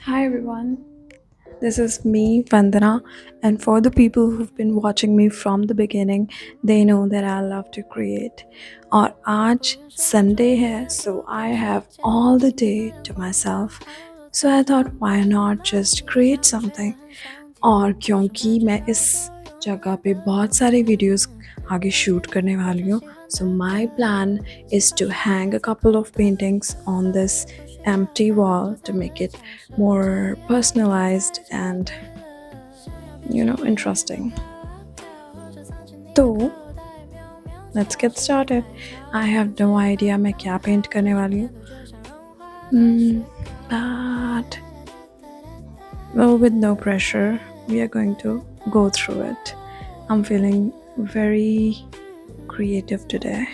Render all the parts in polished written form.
Hi everyone, this is me, Vandana, and for the people who've been watching me from the beginning, they know that I love to create. और आज Sunday है, so I have all the day to myself. So I thought, why not just create something? और क्योंकि मैं इस जगह पे बहुत सारे वीडियोस आगे शूट करने वाली हूँ, so my plan is to hang a couple of paintings on this empty wall to make it more personalized and interesting. So let's get started. I have no idea मैं क्या paint करने वाली हूँ. But well, with no pressure, we are going to go through it. I'm feeling very creative today.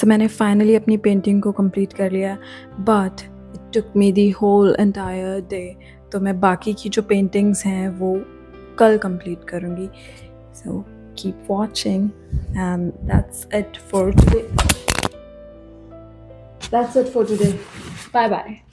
सो मैंने finally अपनी painting को complete कर लिया, but it took me the whole entire day. तो मैं बाकी की जो पेंटिंग्स हैं वो कल कंप्लीट करूँगी। So keep watching and that's it for today. That's it for today. Bye bye.